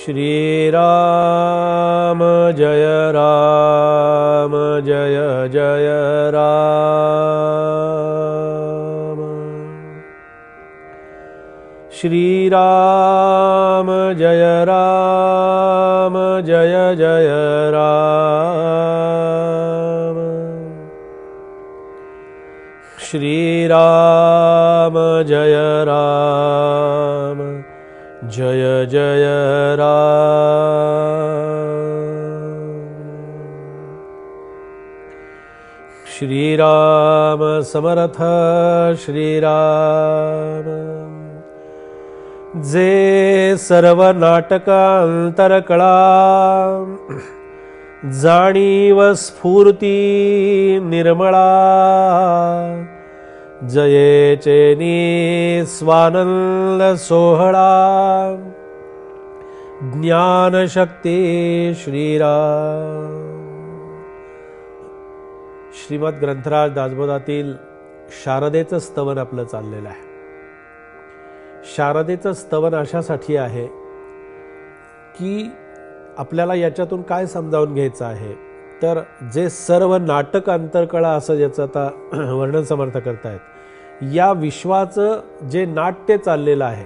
श्रीराम जय जय राम। श्रीराम जय जय राम। श्रीराम जय जय राम। श्रीराम समर्थ श्रीराम। जे सर्व नाटकांतरकळा जाणीव स्फूर्ती निर्मळा, जयेचे स्वानंद सोहळा ज्ञानशक्ती श्रीराम। श्रीमद ग्रंथराज दासबोधातील शारदेचं स्तवन आपलं चाललेलं आहे। शारदेचं स्तवन अशासाठी आहे की आपल्याला याच्यातून काय समजावून घ्यायचं आहे, तर जे सर्व नाटक अंतरकळा असं ज्याचं आता वर्णन समर्थ करतायत, या विश्वाचं जे नाट्य चाललेलं आहे,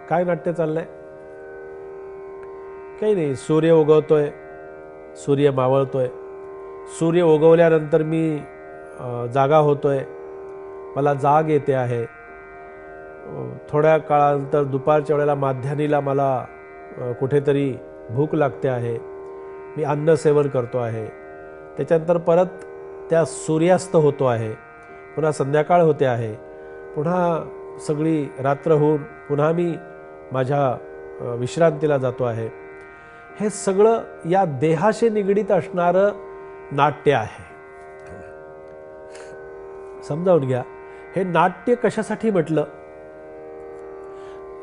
काय नाट्य चाललंय? काही नाही, सूर्य उगवतोय, सूर्य मावळतोय, सूर्य उगवल्यानंतर मी जागा होतोय, मला जाग येते आहे, थोड्या काळानंतर दुपारच्या वेळेला माध्यानीला मला कुठेतरी भूक लागते आहे, मी अन्न सेवन करतो आहे, त्याच्यानंतर परत त्या सूर्यास्त होतो आहे, पुन्हा संध्याकाळ होते आहे, पुन्हा सगळी रात्र होऊन पुन्हा मी माझ्या विश्रांतीला जातो आहे। हे सगळं या देहाशी निगडीत असणारं नाट्य आहे। समजावून घ्या, हे नाट्य कशासाठी म्हटलं?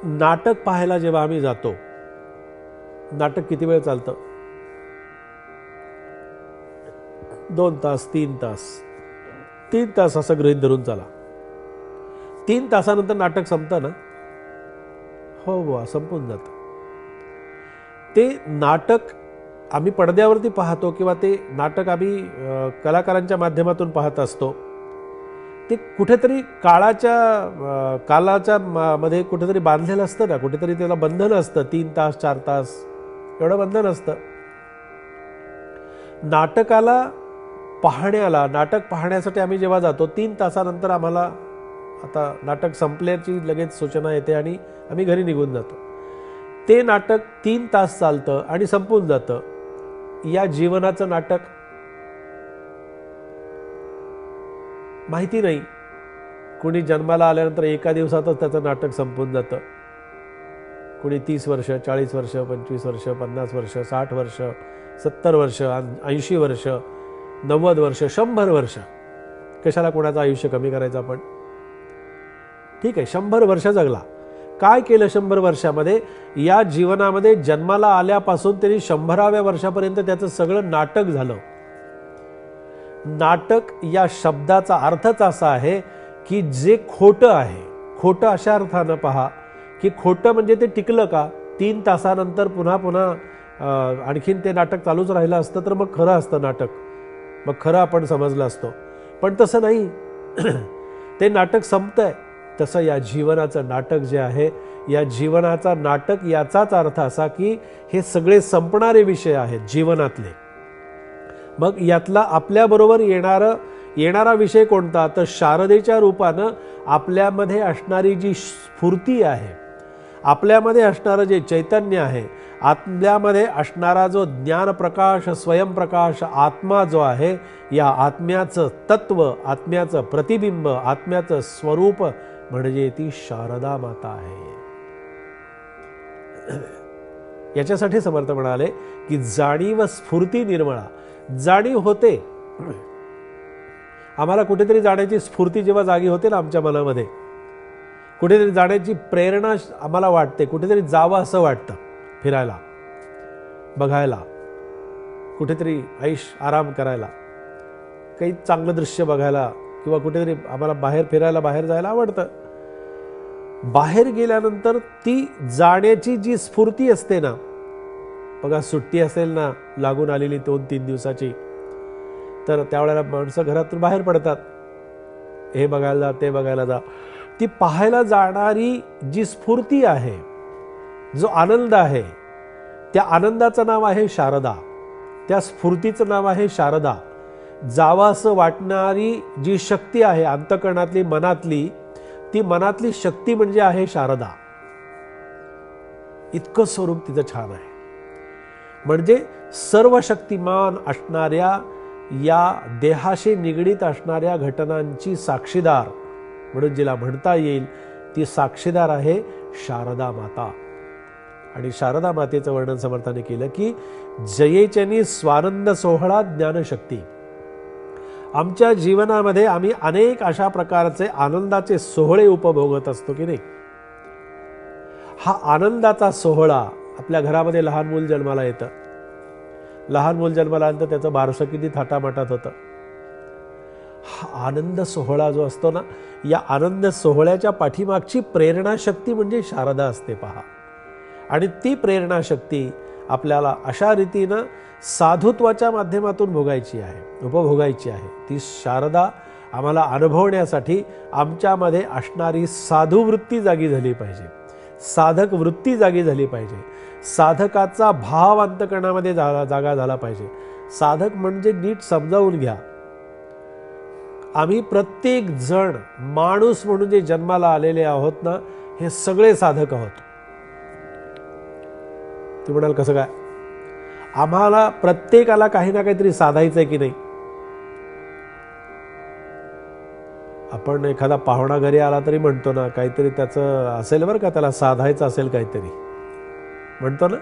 नाटक पाहायला जेव्हा आम्ही जातो, नाटक किती वेळ चालतं? 2 तास 3 तास 3 तास असं गृहीत धरून चला। 3 तासानंतर नाटक संपतं ना? हो बुवा, संपून जातं। ते नाटक आम्ही पडद्यावरती पाहतो किंवा ते नाटक आम्ही कलाकारांच्या माध्यमातून पाहत असतो, ते कुठेतरी कालाच्या मध्ये कुठेतरी बांधलेलं असतं ना, कुठेतरी त्याला बंधन असतं। 3 तास 4 तास एवढं बंधन असतं। नाटक पाहण्यासाठी आम्ही जेव्हा जातो, 3 तासानंतर आम्हाला आता नाटक संपल्याची लगेच सूचना येते आणि आम्ही घरी निघून जातो। ते नाटक 3 तास चालतं आणि संपून जातं। या जीवनाचं नाटक माहिती नाही, कुणी जन्माला आल्यानंतर एका दिवसातच त्याचं नाटक संपून जातं, कुणी 30 वर्ष 40 वर्ष 25 वर्ष 50 वर्ष 60 वर्ष 70 वर्ष 80 वर्ष 90 वर्ष 100 वर्ष। कशाला कोणाचं आयुष्य कमी करायचं आपण? ठीक आहे, 100 वर्ष जगला, काय केलं 100 वर्षामध्ये? या जीवनामध्ये जन्माला आल्यापासून त्यांनी 100व्या वर्षापर्यंत त्याचं सगळं नाटक झालं। नाटक या शब्दाचा अर्थच असा आहे की जे खोटं आहे, खोटं अशा अर्थानं पहा की खोटं म्हणजे ते टिकलं का? 3 तासानंतर पुन्हा आणखीन ते नाटक चालूच राहिलं असतं तर मग खरं असतं नाटक, मग खरं आपण समजलं असतो। पण तसं नाही, ते नाटक संपतंय। तसं या जीवनाचं नाटक जे आहे, या जीवनाचा नाटक याचाच अर्थ असा की हे सगळे संपणारे विषय आहेत जीवनातले। मग यातला आपल्याबरोबर येणारा विषय कोणता? तर शारदेच्या रूपानं आपल्यामध्ये असणारी जी स्फूर्ती आहे, आपल्यामध्ये असणारं जे चैतन्य आहे, आपल्यामध्ये असणारा जो ज्ञानप्रकाश स्वयंप्रकाश आत्मा जो आहे, या आत्म्याचं तत्व, आत्म्याचं प्रतिबिंब, आत्म्याचं स्वरूप म्हणजे ती शारदा माता आहे। याच्यासाठी समर्थ म्हणाले की जाणीव स्फूर्ती निर्मळा। जाणीव होते, आम्हाला कुठेतरी जाण्याची स्फूर्ती जेव्हा जागी होते ना आमच्या मनामध्ये, कुठेतरी जाण्याची प्रेरणा आम्हाला वाटते, कुठेतरी जावं असं वाटतं, फिरायला, बघायला, कुठेतरी आराम करायला, काही चांगलं दृश्य बघायला किंवा कुठेतरी आम्हाला बाहेर फिरायला, बाहेर जायला आवडतं। बाहेर गेल्यानंतर ती जाण्याची जी स्फूर्ती असते ना, बघा सुट्टी असेल ना लागून आलेली 2-3 दिवसाची, तर त्यावेळेला माणसं घरातून बाहेर पडतात, हे बघायला जा ते बघायला जा. ती पाहायला जाणारी जी स्फूर्ती आहे, जो आनंद आहे, त्या आनंदाचं नाव आहे शारदा, त्या स्फूर्तीचं नाव आहे शारदा. जावासं वाटणारी जी शक्ती आहे अंतःकरणातली, मनातली, ती मनातली शक्ती म्हणजे आहे शारदा. इतकं स्वरूप तिचं छान आहे. म्हणजे सर्व शक्तिमान असणाऱ्या, या देहाशी निगडीत असणाऱ्या घटनांची साक्षीदार म्हणून जिला म्हणता येईल, ती साक्षीदार आहे शारदा माता. आणि शारदा मातेचं वर्णन समर्थाने केलं की जयेचनी स्वानंद सोहळा ज्ञानशक्ती. आमच्या जीवनामध्ये आम्ही अनेक अशा प्रकारचे आनंदाचे सोहळे उपभोगत असतो की नाही. हा आनंदाचा सोहळा, आपल्या घरामध्ये लहान मूल जन्माला येतं, लहान मूल जन्माला आल्यानंतर त्याचं बारसं किती थाटामाटात होतं. हा आनंद सोहळा जो असतो ना, या आनंद सोहळ्याच्या पाठीमागची प्रेरणा शक्ती म्हणजे शारदा असते पहा. आणि ती प्रेरणा शक्ती आपल्याला अशा रीतीनं साधुत्वाच्या माध्यमातून भोगायची आहे, उपभोगायची आहे. ती शारदा आम्हाला अनुभवण्यासाठी आमच्यामध्ये असणारी साधुवृत्ती जागी झाली पाहिजे, साधक वृत्ती जागी झाली पाहिजे, साधकाचा भाव अंतःकरणामध्ये जागा झाला पाहिजे. साधक म्हणजे नीट समजावून घ्या, आम्ही प्रत्येक जण माणूस म्हणून जे जन्माला आलेले आहोत ना, हे सगळे साधक आहोत. तू म्हणाल कसं काय? आम्हाला प्रत्येकाला काही ना काहीतरी साधायचं आहे की नाही. आपण एखादा पाहुणा घरी आला तरी म्हणतो ना, काहीतरी त्याचं असेल बरं का, त्याला साधायचं असेल काहीतरी, म्हणतो ना.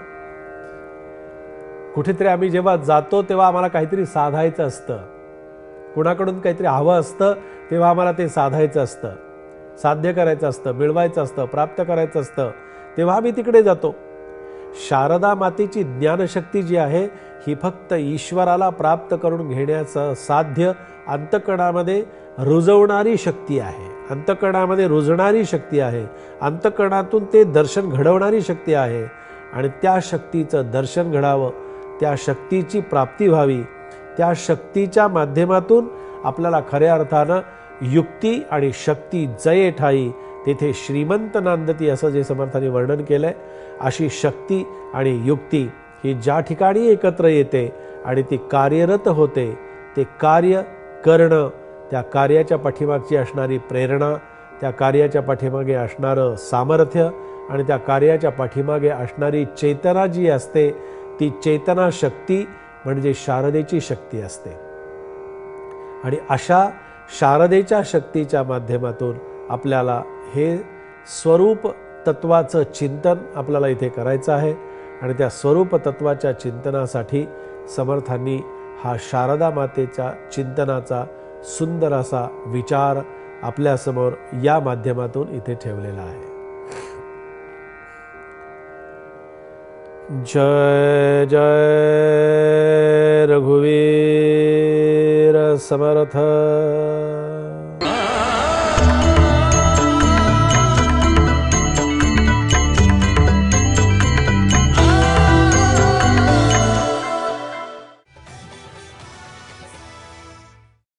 कुठेतरी आम्ही जेव्हा जातो तेव्हा आम्हाला काहीतरी साधायचं असतं, कुणाकडून काहीतरी हवं असतं तेव्हा आम्हाला ते साधायचं असतं, साध्य करायचं असतं, मिळवायचं असतं, प्राप्त करायचं असतं, तेव्हा आम्ही तिकडे जातो. शारदा मातेची ज्ञानशक्ती जी आहे, ही फक्त ईश्वराला प्राप्त करून घेण्याचं साध्य अंतःकरणामध्ये रुजवणारी शक्ती आहे, अंतःकरणामध्ये रुजणारी शक्ती आहे, अंतःकरणातून ते दर्शन घडवणारी शक्ती आहे. आणि त्या शक्तीचं दर्शन घडावं, त्या शक्तीची प्राप्ती व्हावी, त्या शक्तीच्या माध्यमातून आपल्याला खऱ्या अर्थानं युक्ती आणि शक्ती जये ठाई, तेथे श्रीमंत नांदती, असं जे समर्थांनी वर्णन केलंय. अशी शक्ती आणि युक्ती ही ज्या ठिकाणी एकत्र येते आणि ती कार्यरत होते, ते कार्य करणं, त्या कार्याच्या पाठीमागची असणारी प्रेरणा, त्या कार्याच्या पाठीमागे असणारं सामर्थ्य आणि त्या कार्याच्या पाठीमागे असणारी चेतना जी असते, ती चेतना शक्ती म्हणजे शारदेची शक्ती असते. आणि अशा शारदेच्या शक्तीच्या माध्यमातून आपल्याला हे स्वरूप तत्वाचं चिंतन आपल्याला इथे करायचं आहे. आणि त्या स्वरूप तत्वाच्या चिंतनासाठी समर्थांनी हा शारदा मातेच्या चिंतनाचा सुंदर असा विचार आपल्यासमोर या माध्यमातून इथे ठेवलेला आहे. जय जय रघुवीर समर्थ.